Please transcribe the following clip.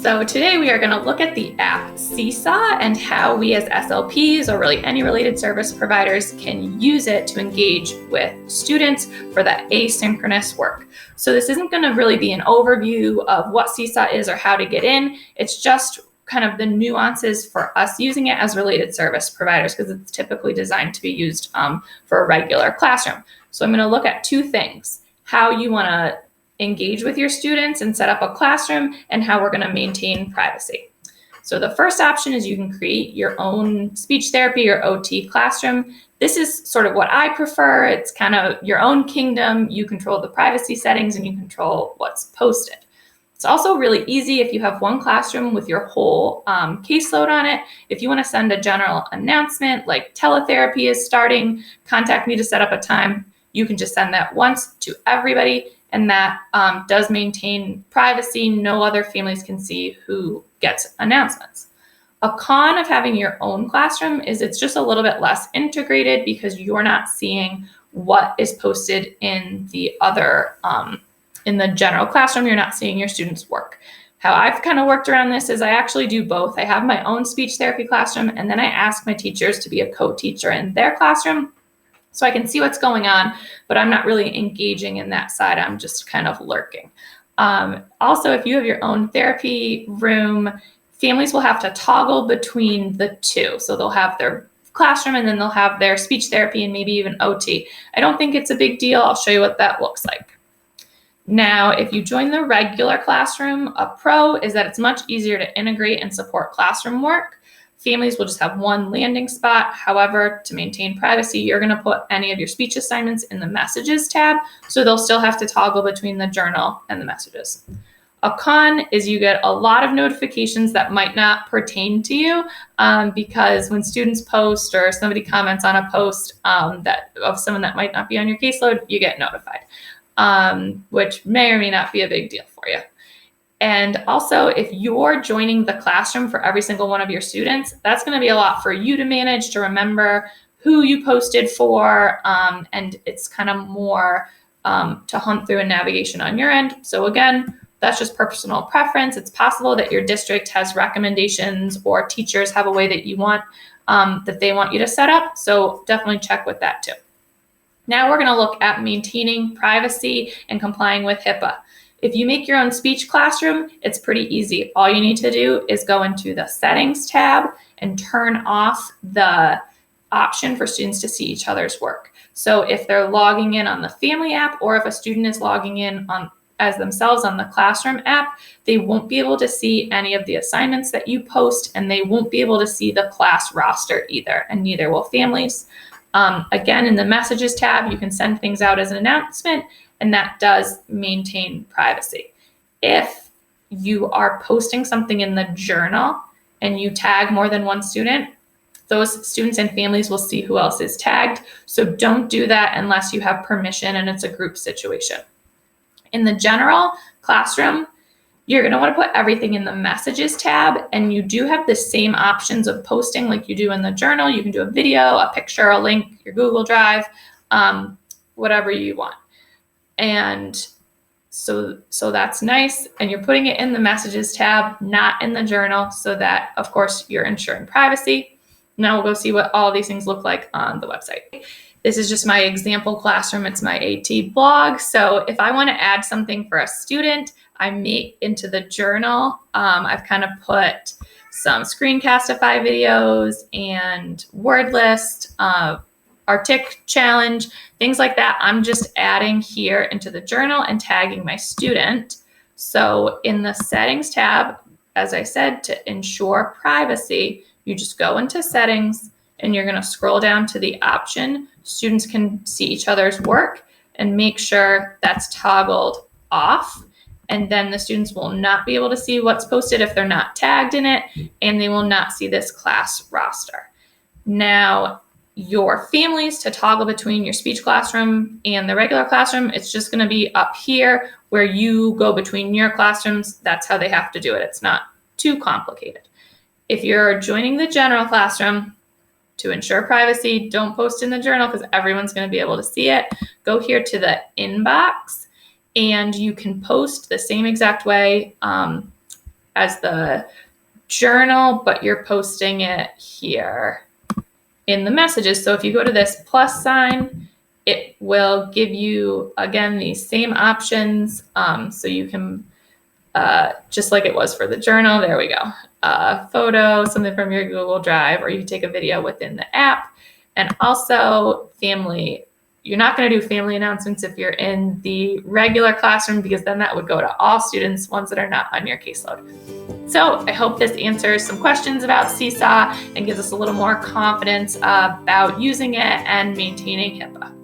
So today we are going to look at the app Seesaw and how we as SLPs or really any related service providers can use it to engage with students for that asynchronous work. So this isn't going to really be an overview of what Seesaw is or how to get in. It's just kind of the nuances for us using it as related service providers because it's typically designed to be used for a regular classroom. So I'm going to look at two things: how you want to engage with your students and set up a classroom, and how we're going to maintain privacy. So the first option is you can create your own speech therapy or OT classroom. This is sort of what I prefer. It's kind of your own kingdom. You control the privacy settings and you control what's posted. It's also really easy if you have one classroom with your whole caseload on it. If you want to send a general announcement like teletherapy is starting, contact me to set up a time, you can just send that once to everybody. And that does maintain privacy. No other families can see who gets announcements. A con of having your own classroom is it's just a little bit less integrated because you're not seeing what is posted in the other, in the general classroom. You're not seeing your students' work. How I've kind of worked around this is I actually do both. I have my own speech therapy classroom, and then I ask my teachers to be a co-teacher in their classroom, so I can see what's going on, but I'm not really engaging in that side. I'm just kind of lurking. Also, if you have your own therapy room, families will have to toggle between the two. So they'll have their classroom and then they'll have their speech therapy and maybe even OT. I don't think it's a big deal. I'll show you what that looks like. Now, if you join the regular classroom, a pro is that it's much easier to integrate and support classroom work. Families will just have one landing spot. However, to maintain privacy, you're going to put any of your speech assignments in the messages tab, so they'll still have to toggle between the journal and the messages. A con is you get a lot of notifications that might not pertain to you because when students post or somebody comments on a post that of someone that might not be on your caseload, you get notified, which may or may not be a big deal for you. And also, if you're joining the classroom for every single one of your students, that's going to be a lot for you to manage, to remember who you posted for, and it's kind of more to hunt through and navigation on your end. So again, that's just personal preference. It's possible that your district has recommendations or teachers have a way that you want, that they want you to set up. So definitely check with that too. Now we're going to look at maintaining privacy and complying with HIPAA. If you make your own speech classroom, it's pretty easy. All you need to do is go into the settings tab and turn off the option for students to see each other's work. So if they're logging in on the family app, or if a student is logging in as themselves on the classroom app, they won't be able to see any of the assignments that you post, and they won't be able to see the class roster either, and neither will families. Again, in the messages tab, you can send things out as an announcement, and that does maintain privacy. If you are posting something in the journal and you tag more than one student, those students and families will see who else is tagged. So don't do that unless you have permission and it's a group situation. In the general classroom, you're going to want to put everything in the messages tab, and you do have the same options of posting like you do in the journal. You can do a video, a picture, a link, your Google Drive, whatever you want. And so that's nice. And you're putting it in the messages tab, not in the journal, so that, of course, you're ensuring privacy. Now we'll go see what all these things look like on the website. This is just my example classroom. It's my AT blog. So if I want to add something for a student, I make into the journal. I've kind of put some Screencastify videos and word list, Artic challenge, things like that. I'm just adding here into the journal and tagging my student. So in the settings tab, as I said, to ensure privacy, you just go into settings and you're going to scroll down to the option students can see each other's work, and make sure that's toggled off. And then the students will not be able to see what's posted if they're not tagged in it, and they will not see this class roster. Now, your families to toggle between your speech classroom and the regular classroom, it's just going to be up here where you go between your classrooms. That's how they have to do it. It's not too complicated. If you're joining the general classroom, to ensure privacy, don't post in the journal because everyone's going to be able to see it. Go here to the inbox, and you can post the same exact way as the journal, but you're posting it here in the messages. So if you go to this plus sign, it will give you, again, these same options. So you can, just like it was for the journal, there we go. Photo, something from your Google Drive, or you can take a video within the app. And also family. You're not going to do family announcements if you're in the regular classroom, because then that would go to all students, ones that are not on your caseload. So I hope this answers some questions about Seesaw and gives us a little more confidence about using it and maintaining HIPAA.